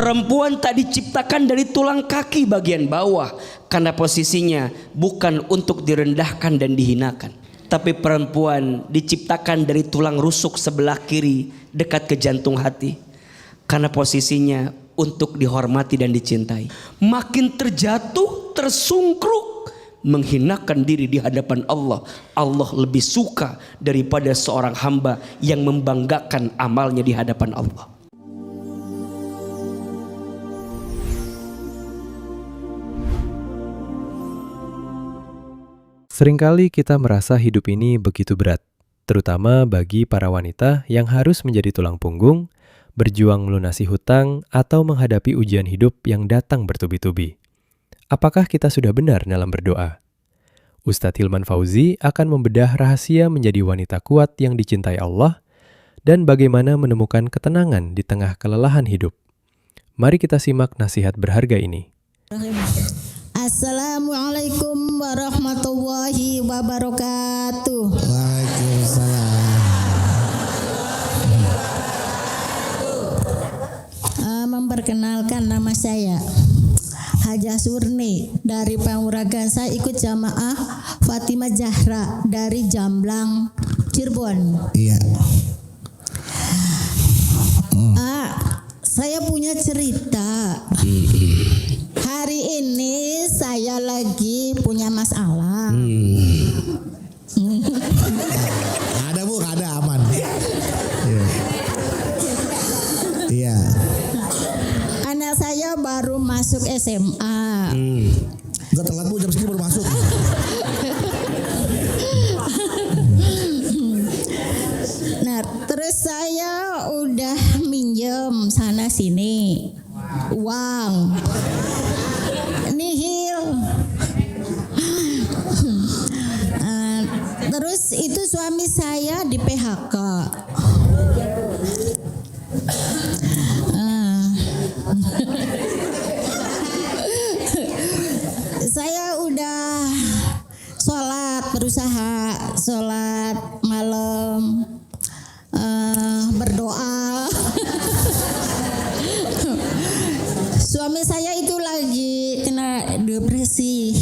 Perempuan tak diciptakan dari tulang kaki bagian bawah, karena posisinya bukan untuk direndahkan dan dihinakan. Tapi perempuan diciptakan dari tulang rusuk sebelah kiri dekat ke jantung hati, karena posisinya untuk dihormati dan dicintai. Makin terjatuh, tersungkruk, menghinakan diri di hadapan Allah, Allah lebih suka daripada seorang hamba yang membanggakan amalnya di hadapan Allah. Seringkali kita merasa hidup ini begitu berat, terutama bagi para wanita yang harus menjadi tulang punggung, berjuang melunasi hutang, atau menghadapi ujian hidup yang datang bertubi-tubi. Apakah kita sudah benar dalam berdoa? Ustadz Hilman Fauzi akan membedah rahasia menjadi wanita kuat yang dicintai Allah dan bagaimana menemukan ketenangan di tengah kelelahan hidup. Mari kita simak nasihat berharga ini. Assalamualaikum warahmatullahi wabarakatuh. Waalaikumsalam. Memperkenalkan, nama saya Hajah Surni dari Panguragan. Saya ikut jamaah Fatimah Zahra dari Jamblang, Cirebon. Iya. Saya punya cerita. Hari ini saya lagi punya masalah. Ada Bu, ada aman. Iya. Anak saya baru masuk SMA. Enggak telat Bu, jam segini baru masuk. Nah, terus saya udah minjem sana sini uang. Nihil. Terus itu suami saya di PHK. Saya udah berusaha sholat malam, berdoa. Suami saya itu lagi kena depresi.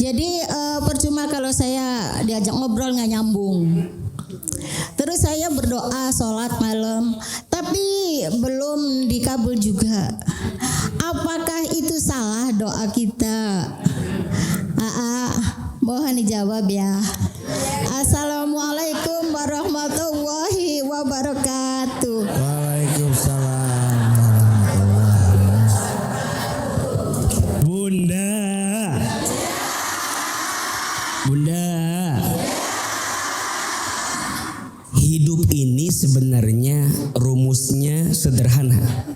Jadi percuma kalau saya diajak ngobrol nggak nyambung. Terus saya berdoa sholat malam, tapi belum dikabul juga. Apakah itu salah doa kita? Mohon dijawab ya. Assalamualaikum warahmatullahi wabarakatuh. Waalaikumsalam. Bunda, hidup ini sebenarnya rumusnya sederhana.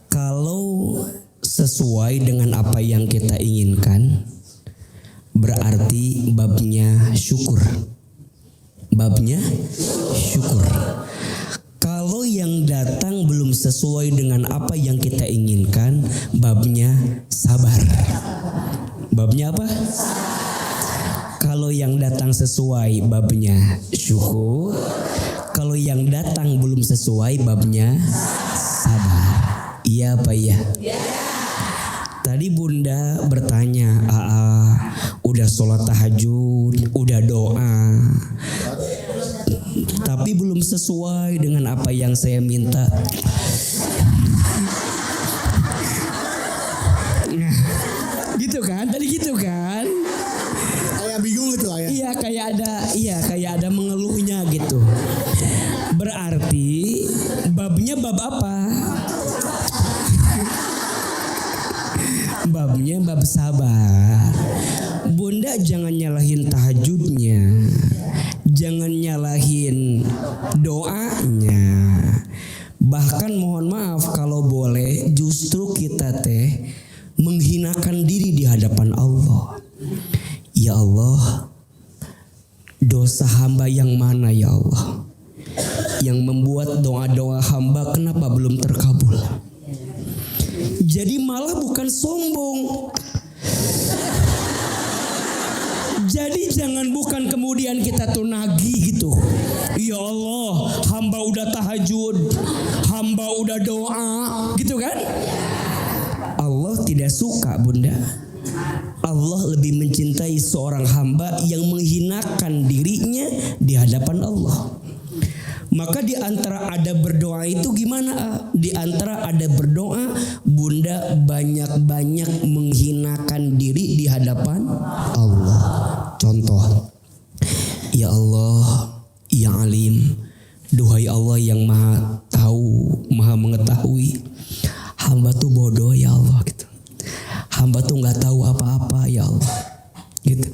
Kalau sesuai dengan apa yang kita inginkan, berarti babnya syukur. Kalau yang datang belum sesuai dengan apa yang kita inginkan, babnya sabar. Babnya apa? Kalau yang datang sesuai, babnya syukur. Kalau yang datang belum sesuai, babnya sabar. Iya apa ya? Tadi Bunda bertanya, udah sholat tahajud, udah doa, tapi belum sesuai dengan apa yang saya minta. Nah, gitu kan? Tadi gitu kan? Kayak bingung gitu ayah. Iya, kayak ada mengeluhnya gitu. Berarti babnya bab apa? Babnya bab sabar. Bunda jangan nyalahin tahajudnya, jangan nyalahin doanya. Bahkan mohon maaf kalau boleh, justru kita menghinakan diri di hadapan Allah. Ya Allah, dosa hamba yang mana ya Allah, yang membuat doa-doa hamba kenapa belum terkabul? Jadi malah bukan sombong. Jadi bukan kemudian kita tuh nagih gitu. Ya Allah, hamba udah doa, gitu kan? Allah tidak suka, Bunda. Allah lebih mencintai seorang hamba yang menghinakan dirinya di hadapan Allah. Maka di antara ada berdoa itu gimana? Di antara ada berdoa, Bunda banyak-banyak menghinakan diri di hadapan Allah. Contoh, ya Allah, ya Alim, duhai Allah yang maha tahu, maha mengetahui, hamba tuh bodoh ya Allah gitu. Hamba tuh nggak tahu apa-apa ya Allah. Gitu.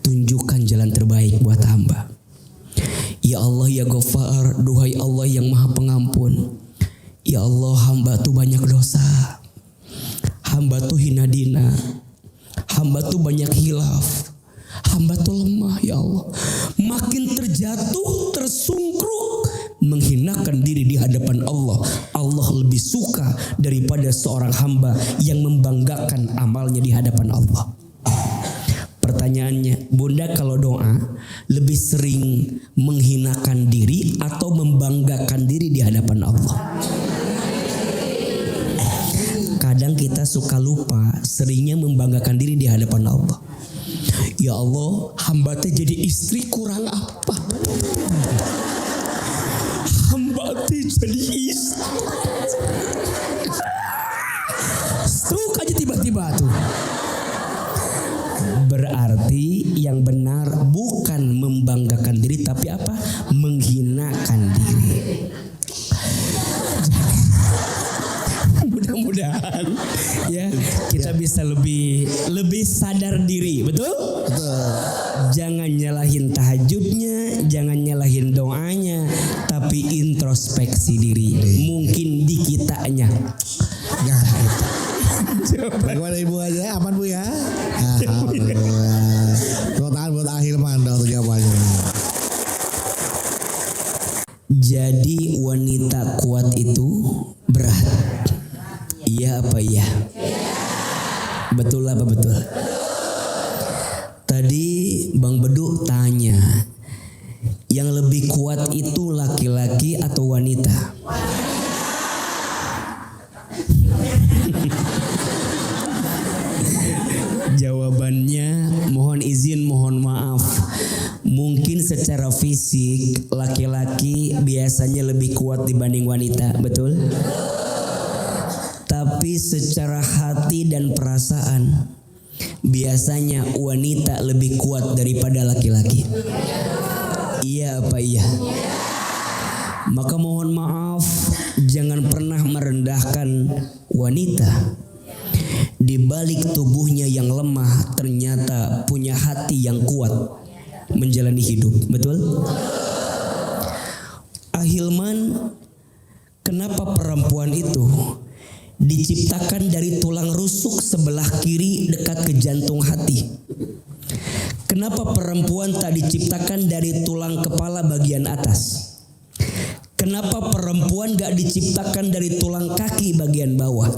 Tunjukkan jalan terbaik buat hamba. Ya Allah ya Ghaffar, duhai Allah yang maha pengampun. Ya Allah, hamba tuh banyak dosa. Hamba tuh hina dina. Hamba tuh banyak hilaf. Hamba tuh lemah ya Allah. Makin terjatuh, tersungkruk, menghinakan diri di hadapan Allah. Allah lebih suka daripada seorang hamba yang membanggakan amalnya di hadapan Allah. Pertanyaannya, Bunda kalau doa lebih sering menghinakan diri atau membanggakan diri di hadapan Allah? Kadang kita suka lupa, seringnya membanggakan diri di hadapan Allah. Ya Allah, hamba teh jadi istri kurang apa? Hamba teh jadi istri. Stroke aja tiba-tiba tuh. Berarti yang benar bukan membanggakan diri, tapi apa? Menghinakan diri. Mudah-mudahan ya kita bisa lebih sadar diri, betul? Betul. Jangan nyalahin tahajudnya, jangan nyalahin doanya, tapi introspeksi diri. Mungkin di kitanya. Ya, gitu. Bagaimana Ibu aja? Aman Bu ya? Alhamdulillah. Tepuk tangan buat Ahilman untuk jawabannya. Jadi wanita kuat itu berat. Iya apa iya? Betul apa betul? Tadi Bang Bedu tanya, yang lebih kuat itu laki-laki atau wanita? Jawabannya mohon izin, mohon maaf. Mungkin secara fisik laki-laki biasanya lebih kuat dibanding wanita, betul? Tapi secara hati dan perasaan biasanya wanita lebih kuat daripada laki-laki. Iya apa iya? Maka mohon maaf, jangan pernah merendahkan wanita. Di balik tubuhnya yang lemah ternyata punya hati yang kuat menjalani hidup, betul? Ahilman, kenapa perempuan itu diciptakan dari tulang rusuk sebelah kiri dekat ke jantung hati? Kenapa perempuan tak diciptakan dari tulang kepala bagian atas? Kenapa perempuan gak diciptakan dari tulang kaki bagian bawah?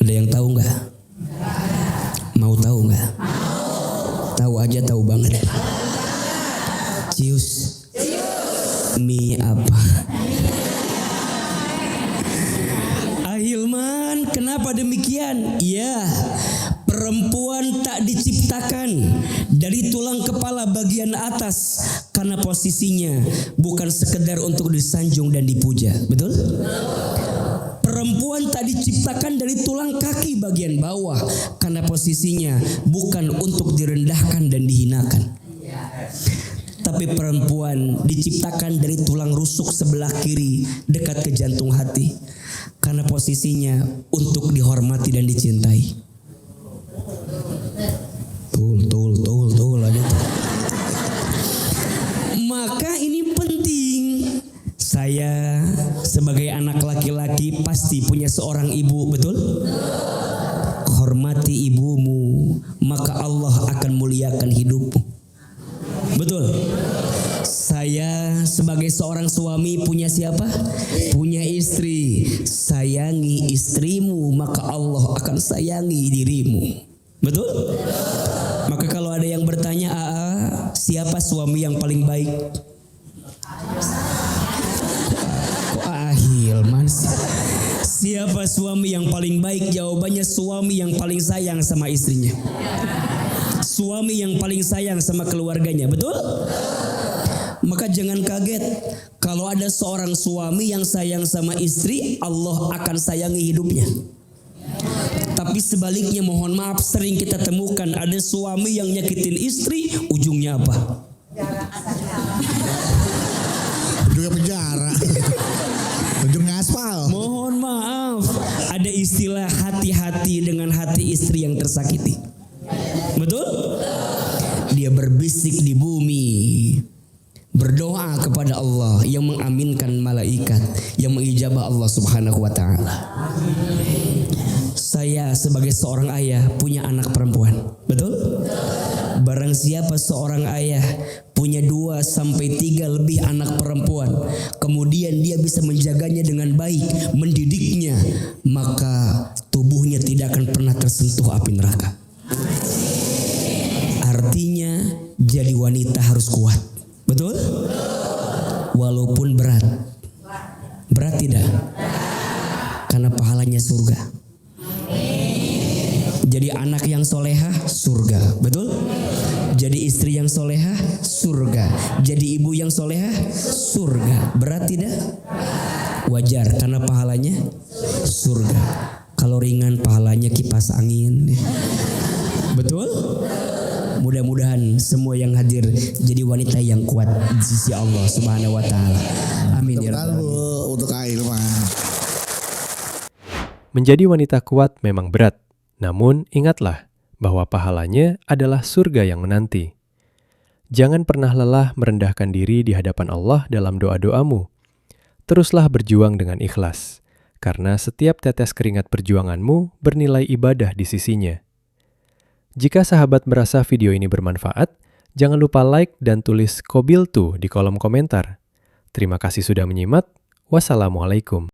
Ada yang tahu nggak? Mau tahu nggak? Tahu aja, tahu banget. Cius. Mie apa? Ahilman, kenapa demikian? Ya, perempuan tak diciptakan dari tulang kepala bagian atas karena posisinya bukan sekedar untuk disanjung dan dipuja, betul? Perempuan tak diciptakan dari tulang kaki bagian bawah karena posisinya bukan untuk direndahkan dan dihinakan. Tapi perempuan diciptakan dari tulang rusuk sebelah kiri dekat ke jantung hati karena posisinya untuk dihormati dan dicintai. Tul aja tuh. Maka ini penting. Saya sebagai anak laki-laki pasti punya seorang ibu, betul? Hormati ibumu, maka Allah akan muliakan hidupmu. Betul? Saya sebagai seorang suami punya siapa? Punya istri. Sayangi istrimu, maka Allah akan sayangi dirimu. Betul? Maka kalau ada yang bertanya, siapa suami yang paling baik? gimana sih? Siapa suami yang paling baik? Jawabannya suami yang paling sayang sama istrinya. Suami yang paling sayang sama keluarganya, betul? Maka jangan kaget kalau ada seorang suami yang sayang sama istri, Allah akan sayangi hidupnya. Tapi sebaliknya, mohon maaf, sering kita temukan ada suami yang nyakitin istri, ujungnya apa? Ujungnya penjara. Ujungnya aspal. Mohon maaf, ada istilah hati-hati dengan hati istri yang tersakiti. Betul? Dia berbisik di bumi, berdoa kepada Allah yang mengaminkan malaikat, yang mengijabah Allah Subhanahu wa taala. Saya sebagai seorang ayah punya anak perempuan, betul? Barang siapa seorang ayah punya 2 sampai 3 lebih anak perempuan, kemudian dia bisa menjaganya dengan baik, mendidiknya, maka tubuhnya tidak akan pernah tersentuh api neraka. Artinya jadi wanita harus kuat, betul? Walaupun berat. Berat tidak? Karena pahalanya surga. Jadi anak yang solehah, surga, betul? Jadi istri yang solehah, surga. Jadi ibu yang solehah, surga. Berat tidak? Wajar, karena pahalanya surga. Kalau ringan, pahalanya kipas angin. Betul? Mudah-mudahan semua yang hadir jadi wanita yang kuat di sisi Allah Subhanahu wa taala. Amin ya rabbal alamin. Bu, untuk Ailman. Menjadi wanita kuat memang berat, namun ingatlah bahwa pahalanya adalah surga yang menanti. Jangan pernah lelah merendahkan diri di hadapan Allah dalam doa-doamu. Teruslah berjuang dengan ikhlas, karena setiap tetes keringat perjuanganmu bernilai ibadah di sisinya. Jika sahabat merasa video ini bermanfaat, jangan lupa like dan tulis Qobiltu di kolom komentar. Terima kasih sudah menyimak. Wassalamualaikum.